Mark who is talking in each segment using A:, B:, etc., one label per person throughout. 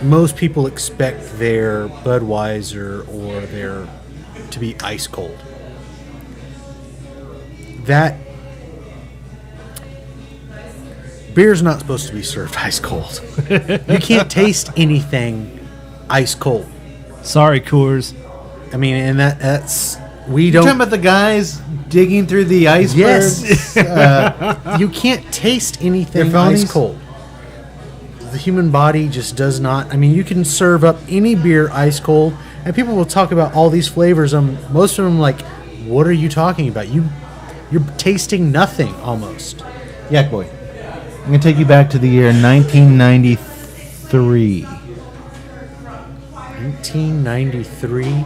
A: most people expect their Budweiser or their to be ice cold. That beer's not supposed to be served ice cold. You can't taste anything ice cold.
B: Sorry, Coors.
A: I mean, and that's we
C: You're
A: don't.
C: talking about the guys digging through the icebergs?
A: Yes. You can't taste anything
C: They're phonies?
A: ice cold. The human body just does not. I mean, you can serve up any beer ice cold, and people will talk about all these flavors. Most of them like, what are you talking about? You're tasting nothing almost.
C: Yak Boy. I'm going to take you back to the year 1993.
A: 1993.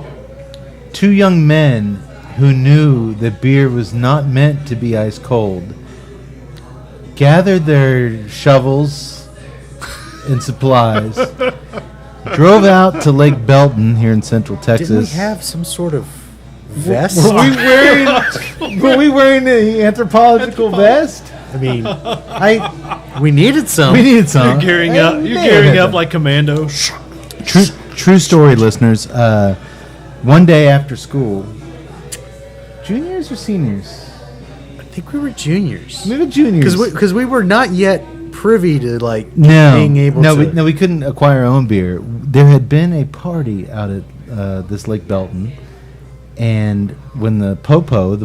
C: Two young men who knew that beer was not meant to be ice cold gathered their shovels and supplies, drove out to Lake Belton here in Central Texas.
A: Didn't we have some sort of vest?
C: Were we wearing the anthropological vest?
A: I mean, we needed some.
C: We needed some.
B: You're gearing
C: Hey,
B: up.
C: we
B: You're
C: may have
B: gearing
C: had
B: up
C: some.
B: like Commando.
C: True story, listeners. One day after school, juniors or seniors?
A: I think we were juniors.
C: Maybe juniors.
A: Because we were not yet privy to being able to.
C: We couldn't acquire our own beer. There had been a party out at this Lake Belton, and when the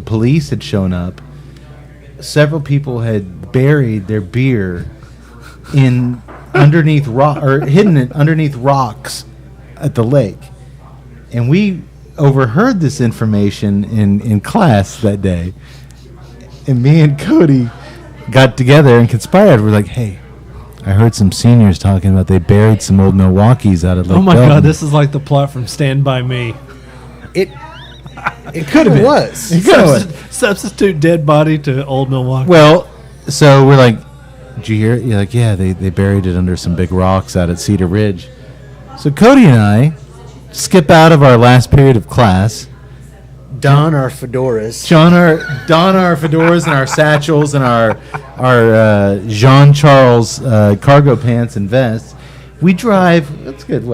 C: police had shown up, several people had buried their beer hidden it underneath rocks at the lake. And we overheard this information in class that day. And me and Cody got together and conspired. We're like, hey, I heard some seniors talking about they buried some old Milwaukees out of Lake
B: Oh my
C: Belton.
B: God, this is like the plot from Stand By Me.
A: It could have was.
C: It could have.
B: Substitute dead body to old Milwaukee.
C: Well, so we're like, did you hear it? You're like, yeah, they buried it under some big rocks out at Cedar Ridge. So Cody and I skip out of our last period of class,
A: Don our fedoras.
C: don our fedoras and our satchels and our Jean Charles cargo pants and vests. We drive, that's good,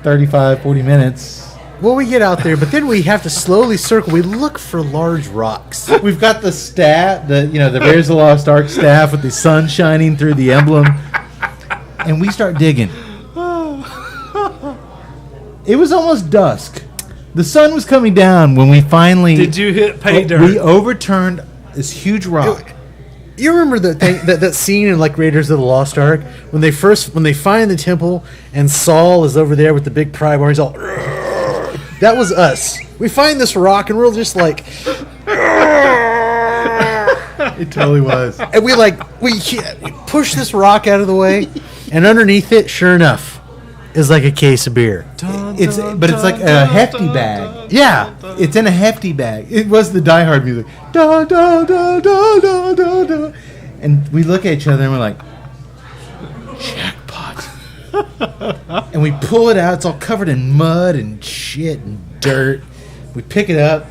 C: 35, 40 minutes.
A: Well, we get out there, but then we have to slowly circle. We look for large rocks.
C: We've got the staff, the Raiders of the Lost Ark staff with the sun shining through the emblem, and we start digging. It was almost dusk. The sun was coming down when we finally...
B: Did you hit pay dirt?
C: We overturned this huge rock.
A: You remember that scene in Raiders of the Lost Ark when they find the temple and Saul is over there with the big pry bar. He's all... That was us. We find this rock and we're just like...
C: It totally was.
A: And we push this rock out of the way, and underneath it, sure enough, is like a case of beer.
C: It's like a hefty bag.
A: Yeah.
C: It's in a hefty bag. It was the Die Hard music. Da, da, da, da, da, da, da. And we look at each other and we're like, jackpot. And we pull it out. It's all covered in mud and shit and dirt. We pick it up,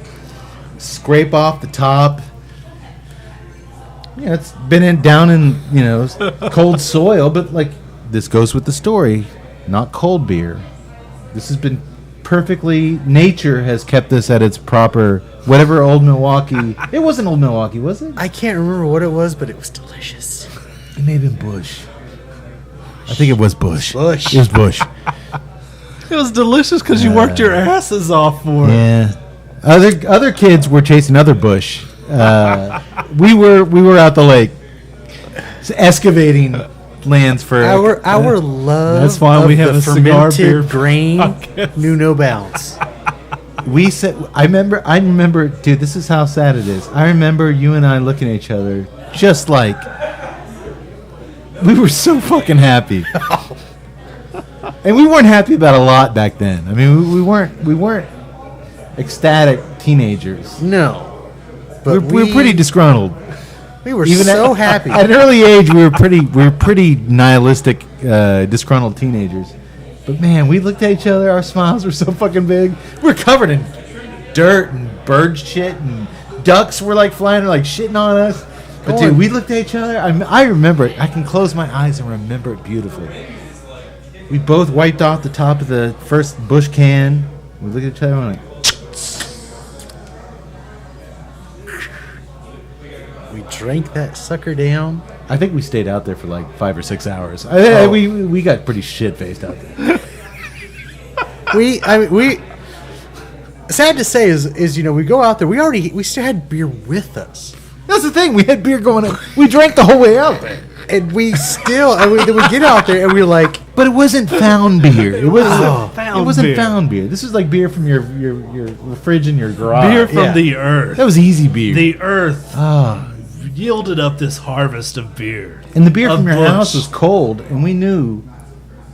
C: scrape off the top. Yeah, it's been down in cold soil, but this goes with the story. Not cold beer. This has been perfectly... Nature has kept this at its proper... Whatever Old Milwaukee... It wasn't Old Milwaukee, was it?
A: I can't remember what it was, but it was delicious.
C: It may have been Bush. I think it was Bush.
A: Bush.
C: It was Bush.
B: It was delicious because you worked your asses off for it.
C: Yeah. Other kids were chasing other Bush. We were out the lake excavating lands for
A: our love.
B: That's why
A: of
B: we have
A: the
B: a cigar beer
A: fermented grain knew no bounds.
C: We said, I remember, dude, this is how sad it is. I remember you and I looking at each other just like we were so fucking happy. And we weren't happy about a lot back then. I mean, we weren't ecstatic teenagers.
A: No.
C: We were pretty disgruntled.
A: We were so happy.
C: At an early age, we were pretty nihilistic, disgruntled teenagers. But man, we looked at each other. Our smiles were so fucking big. We're covered in dirt and bird shit, and ducks were flying, shitting on us. But dude, we looked at each other. I remember it. I can close my eyes and remember it beautifully. We both wiped off the top of the first Bush can. We looked at each other and we're like,
A: We drank that sucker down.
C: I think we stayed out there for like 5 or 6 hours. We got pretty shit faced out there.
A: We sad to say is we go out there. We still had beer with us,
C: That's the thing. We had beer going on. We drank the whole way out there.
A: and we still then we get out there and we're like,
C: But it wasn't found beer. It wasn't
B: found beer.
C: found beer. This was like beer from your fridge in your garage.
B: Beer from
A: Yeah.
B: the earth.
C: That was easy beer.
B: The earth
C: Ah.
B: yielded up this harvest of beer.
C: And the beer
B: Of
C: from your
B: Bush.
C: house was cold, and we knew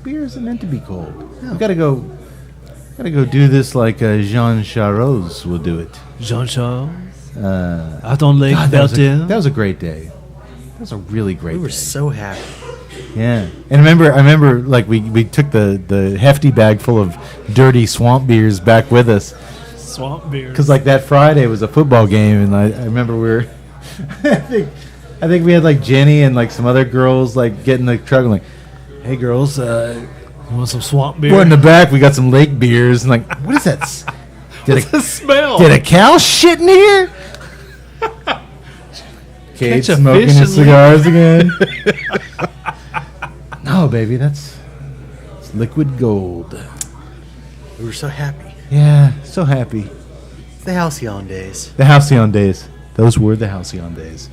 C: beer isn't meant to be cold. We gotta go do this like Jean Charros will do it.
B: Jean-Charles.
C: Uh,
B: Out on Lake
C: God,
B: Beltin.
C: that was a great day. That was a really great
A: we were
C: day.
A: so happy.
C: Yeah, and I remember like we took the hefty bag full of dirty swamp beers back with us
B: Swamp beer.
C: because like that Friday was a football game, and I remember we were I think we had like Jenny and like some other girls like get in the truck and like, hey girls,
B: You want some swamp beer?
C: we're in the back. We got some lake beers, and like, what is that?
B: What's the smell?
C: Did a cow shit in here? Kate
B: Catch a
C: smoking
B: fish
C: his
B: and
C: cigars again. No, baby, it's liquid gold.
A: We were so happy.
C: Yeah, so happy.
A: The halcyon days.
C: The halcyon days. Those were the halcyon days.